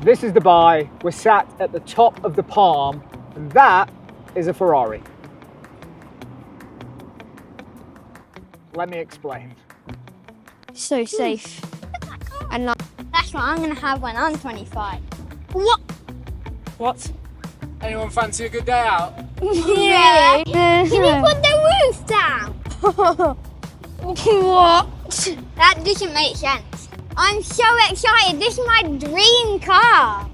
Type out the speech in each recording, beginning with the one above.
This is Dubai. We're sat at the top of the palm, and that is a Ferrari. Let me explain. So safe. And that's what I'm gonna have when I'm 25. What? What? Anyone fancy a good day out? Yeah. Can you put the roof down? What? That doesn't make sense. I'm so excited. This is my dream car.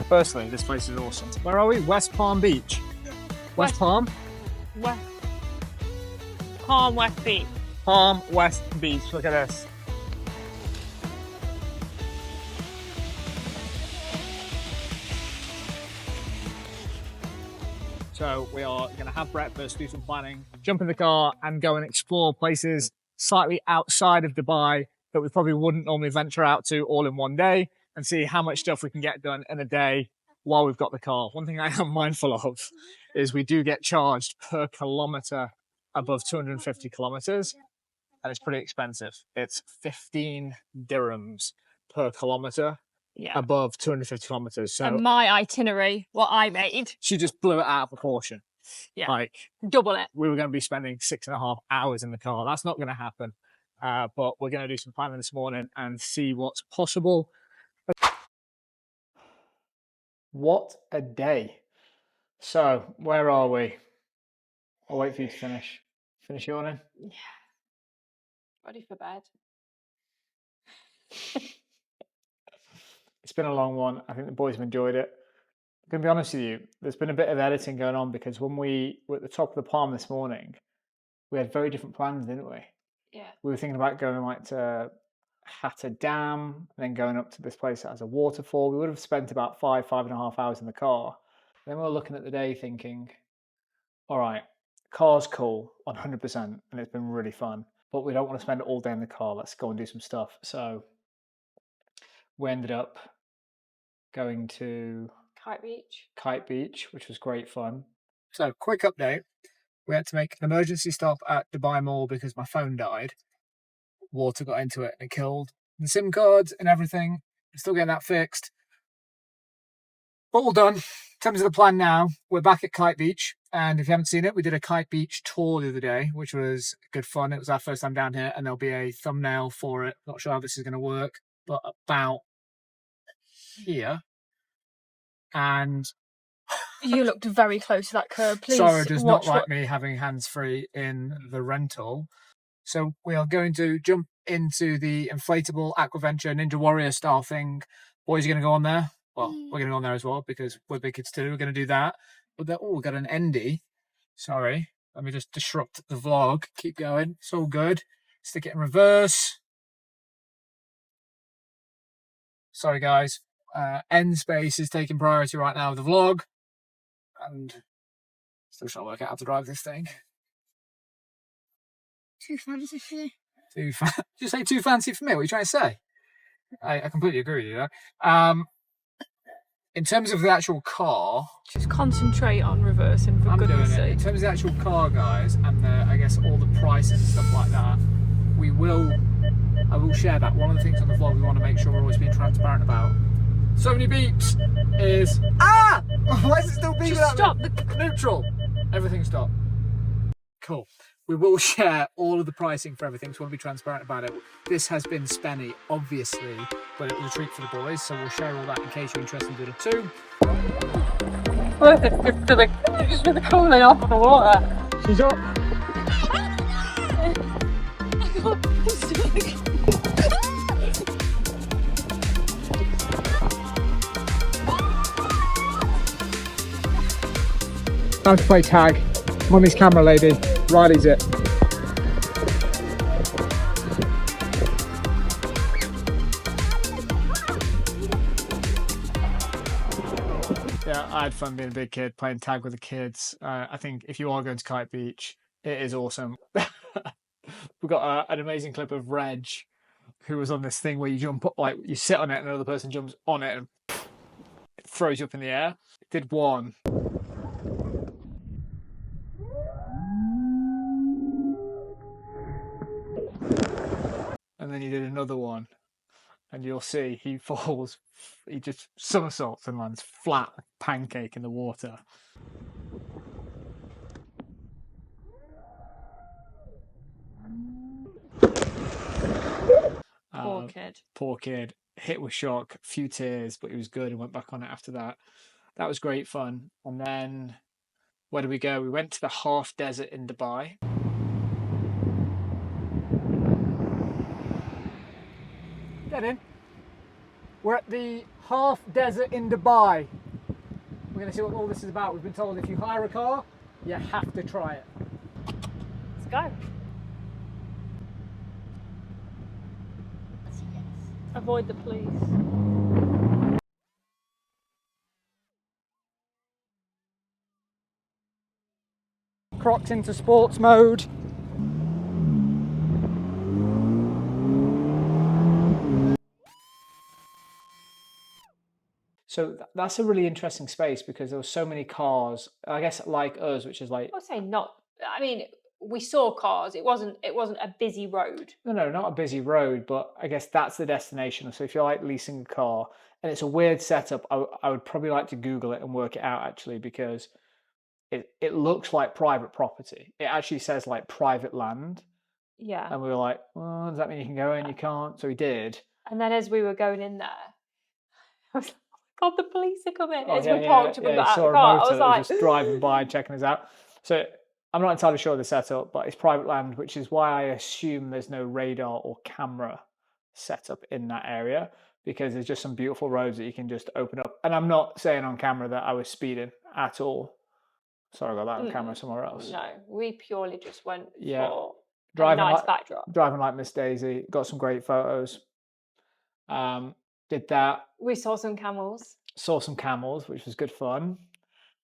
Firstly, this place is awesome. Where are we? West Palm Beach. West Palm? Palm West Beach. Palm West Beach. Look at this. So we are going to have breakfast, do some planning, jump in the car and go and explore places slightly outside of Dubai that we probably wouldn't normally venture out to all in one day, and see how much stuff we can get done in a day while we've got the car. One thing I am mindful of is we do get charged per kilometre above 250 kilometres, and it's pretty expensive. It's 15 dirhams per kilometre above 250 kilometres. So and my itinerary, what I made, she just blew it out of proportion. Yeah. Like, double it. we were going to be spending 6.5 hours in the car. That's not going to happen. But we're going to do some planning this morning and see what's possible. What a day. So, where are we? I'll wait for you to finish. Finish yawning? Yeah. Ready for bed. It's been a long one. I think the boys have enjoyed it. I'm going to be honest with you, there's been a bit of editing going on because when we were at the top of the palm this morning, we had very different plans, didn't we? Yeah. We were thinking about going like to Hatta Dam and then going up to this place that has a waterfall. We would have spent about 5.5 hours in the car. Then we were looking at the day thinking, all right, car's cool, 100%, and it's been really fun, but we don't want to spend all day in the car. Let's go and do some stuff. So we ended up going to Kite Beach, which was great fun. So, quick update. We had to make an emergency stop at Dubai Mall because my phone died. Water got into it and it killed the SIM cards and everything. We're still getting that fixed. But all done. In terms of the plan now, we're back at Kite Beach. And if you haven't seen it, we did a Kite Beach tour the other day, which was good fun. It was our first time down here, and there'll be a thumbnail for it. Not sure how this is going to work, but about here. And You looked very close to that curb. Please Sarah does not watch like me having hands-free in the rental. So we are going to jump into the inflatable Aquaventure Ninja Warrior style thing. Boys are going to go on there. Well, we're going to go on there as well because we're big kids too. We're going to do that. But then, we've got an Endy. Sorry. Let me just disrupt the vlog. Keep going. It's all good. Stick it in reverse. Sorry, guys. End space is taking priority right now of the vlog. And still trying to work out how to drive this thing. Too fancy for you. Did you say too fancy for me? What are you trying to say? I completely agree with you there. In terms of the actual car, Just concentrate on reversing for I'm doing goodness it. In sake. terms of the actual car, guys, and I guess all the prices and stuff like that, I will share that. One of the things on the vlog we want to make sure we're always being transparent about. So many beeps is why is it still beeping? Just stop Neutral. Everything stop. Cool. We will share all of the pricing for everything, so we want to be transparent about it. This has been spenny, obviously, but it was a treat for the boys, so we'll share all that in case you're interested in it too. Just with the cooling off of the water. She's up. Time to play tag. Mummy's camera lady. Riley's it. Yeah, I had fun being a big kid, playing tag with the kids. I think if you are going to Kite Beach, it is awesome. We've got an amazing clip of Reg, who was on this thing where you jump up, like you sit on it and another person jumps on it and it throws you up in the air. Did one. and then you did another one, and you'll see he falls, he just somersaults and lands flat like a pancake in the water. Poor kid. Poor kid. Hit with shock, a few tears, but he was good and went back on it after that. That was great fun. And then where did we go? We went to the half desert in Dubai. Get in. We're at the half desert in Dubai. We're going to see what all this is about. We've been told if you hire a car, you have to try it. Let's go. Avoid the police. Crocs into sports mode. So that's a really interesting space because there were so many cars, I guess like us, which is like... I would say not. I mean, we saw cars. It wasn't a busy road. No, not a busy road, but I guess that's the destination. So if you're like leasing a car, and it's a weird setup, I would probably like to Google it and work it out actually, because it looks like private property. It actually says like private land. Yeah. And we were like, well, does that mean you can go in? You can't. So we did. And then as we were going in there, I was like, oh God, the police are coming. Oh, as we parked and we got out of the car, I was like... just driving by and checking us out. So I'm not entirely sure of the setup, but it's private land, which is why I assume there's no radar or camera set up in that area, because there's just some beautiful roads that you can just open up. And I'm not saying on camera that I was speeding at all. Sorry about that on camera somewhere else. No, we purely just went Yeah. for Driving a nice like, backdrop. Driving like Miss Daisy. Got some great photos. Did that. We saw some camels. Saw some camels, which was good fun.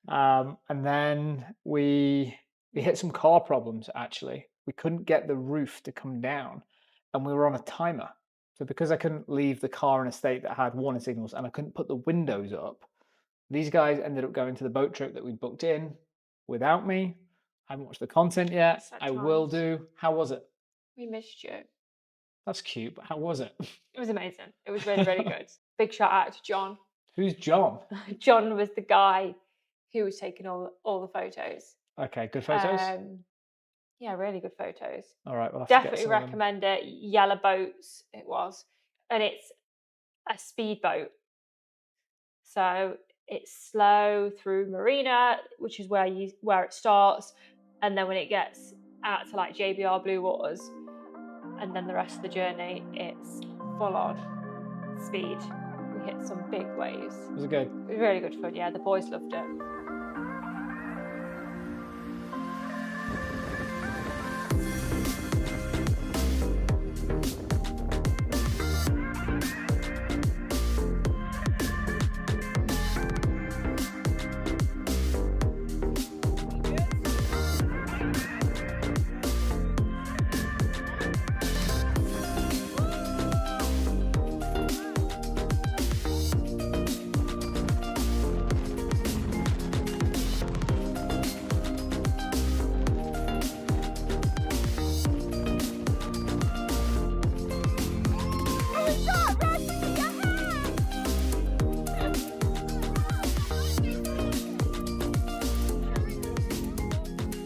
And then we hit some car problems, actually. We couldn't get the roof to come down, and we were on a timer. So because I couldn't leave the car in a state that had warning signals and I couldn't put the windows up, these guys ended up going to the boat trip that we'd booked in without me. I haven't watched the content yet. I will do. How was it? We missed you. That's cute, but how was it? It was amazing. It was really, really good. Big shout out to John. Who's John? John was the guy who was taking all the photos. Okay, good photos? Yeah, really good photos. All right, we'll have Definitely to get some recommend it. Yellow boats it was. And it's a speedboat. So it's slow through Marina, which is where it starts. And then when it gets out to like JBR Blue Waters, and then the rest of the journey, it's full on speed. We hit some big waves. Was it good? It was really good fun, yeah. The boys loved it.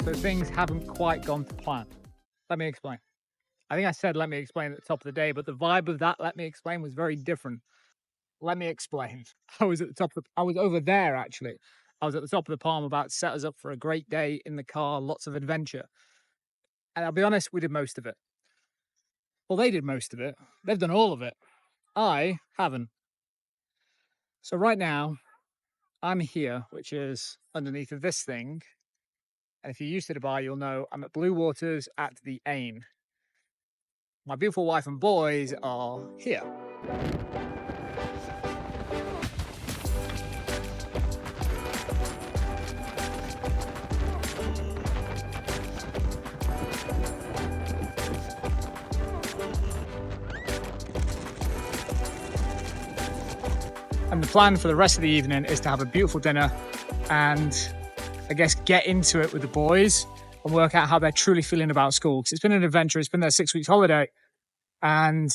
So things haven't quite gone to plan. Let me explain. I think I said let me explain at the top of the day, but the vibe of that let me explain was very different. Let me explain. I was over there actually. I was at the top of the palm about to set us up for a great day in the car, lots of adventure. And I'll be honest, we did most of it. Well, they did most of it. They've done all of it. I haven't. So right now, I'm here, which is underneath of this thing. And if you're used to Dubai, you'll know I'm at Blue Waters at the Ain. My beautiful wife and boys are here. And the plan for the rest of the evening is to have a beautiful dinner and I guess get into it with the boys and work out how they're truly feeling about school. Because it's been an adventure, it's been their 6 weeks holiday, and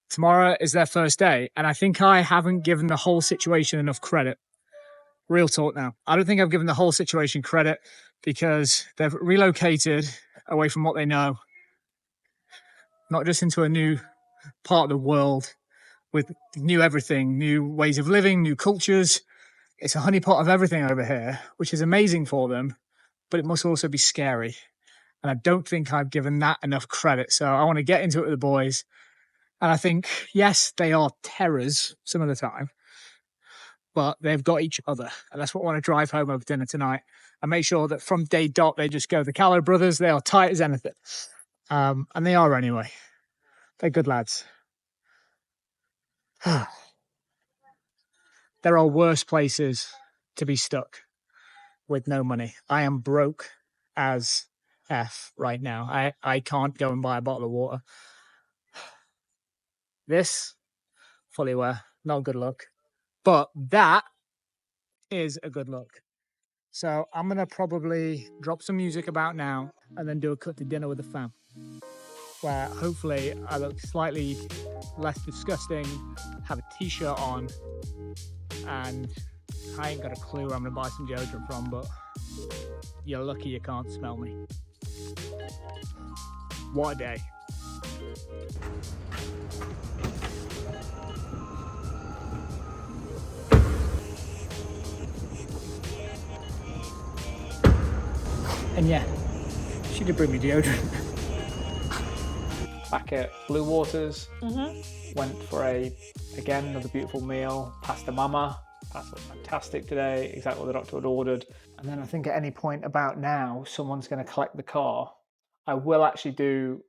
tomorrow is their first day. And I think I haven't given the whole situation enough credit. Real talk now. I don't think I've given the whole situation credit because they've relocated away from what they know, not just into a new part of the world with new everything, new ways of living, new cultures. It's a honeypot of everything over here, which is amazing for them, but it must also be scary. And I don't think I've given that enough credit. So I want to get into it with the boys. And I think, yes, they are terrors some of the time, but they've got each other. And that's what I want to drive home over dinner tonight and make sure that from day dot, they just go, the Callow brothers, they are tight as anything. And they are anyway. They're good lads. There are worse places to be stuck with no money. I am broke as F right now. I can't go and buy a bottle of water. This, fully aware, not good luck. But that is a good look. So I'm going to probably drop some music about now and then do a cut to dinner with the fam, where hopefully I look slightly less disgusting, have a t-shirt on, and I ain't got a clue where I'm going to buy some deodorant from, but you're lucky you can't smell me. What a day. And yeah, she did bring me deodorant. Back at Blue Waters, went for again, another beautiful meal. Pasta mama, pasta was fantastic today, exactly what the doctor had ordered. And then I think at any point about now, someone's going to collect the car. I will actually do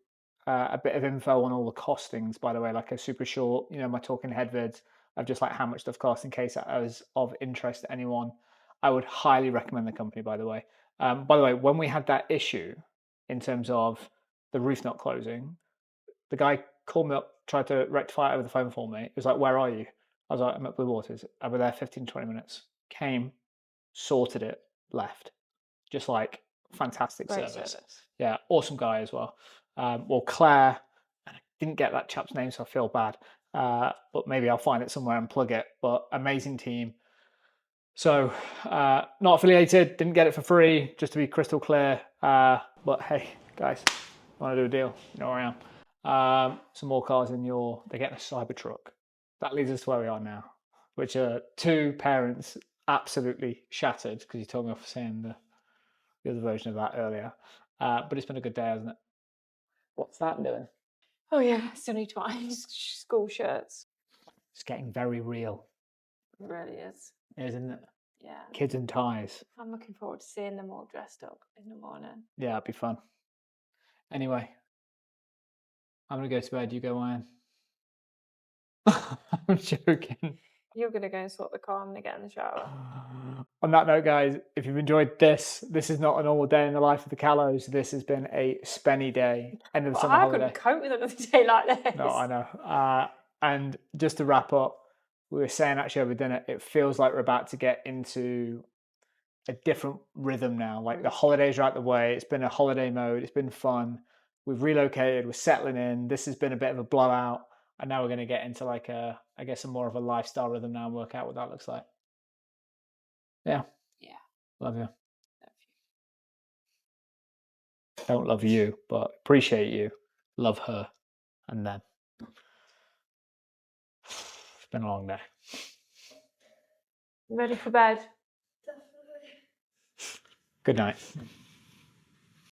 a bit of info on all the costings, by the way, like a super short, my talking head vids of just like how much stuff costs in case that was of interest to anyone. I would highly recommend the company, by the way. By the way, when we had that issue in terms of the roof not closing, the guy called me up, tried to rectify it over the phone for me. He was like, "Where are you?" I was like, "I'm at Blue Waters." I was there 15, 20 minutes. Came, sorted it, left. Just like fantastic service. Yeah, awesome guy as well. Well, Claire, and I didn't get that chap's name, so I feel bad. But maybe I'll find it somewhere and plug it. But amazing team. So not affiliated, didn't get it for free, just to be crystal clear. But hey, guys, want to do a deal? You know where I am. Some more cars in they're getting a Cybertruck. That leads us to where we are now, which are two parents absolutely shattered because you told me off saying the other version of that earlier. But it's been a good day, hasn't it? What's that doing? Oh yeah, still need to buy school shirts. It's getting very real. It really is. Isn't it? Yeah. Kids and ties. I'm looking forward to seeing them all dressed up in the morning. Yeah, it'd be fun. Anyway, I'm going to go to bed. You go, Ian. I'm joking. You're going to go and sort the car. I'm going to get in the shower. On that note, guys, if you've enjoyed this is not a normal day in the life of the Callows. This has been a spenny day. End of the summer holiday. I couldn't cope with another day like this. No, I know. And just to wrap up, we were saying actually over dinner, it feels like we're about to get into a different rhythm now. Like the holidays are out the way. It's been a holiday mode. It's been fun. We've relocated. We're settling in. This has been a bit of a blowout. And now we're going to get into like a more of a lifestyle rhythm now and work out what that looks like. Yeah. Yeah. Love you. Love you. Don't love you, but appreciate you. Love her. And then. It's been a long day. Ready for bed? Good night.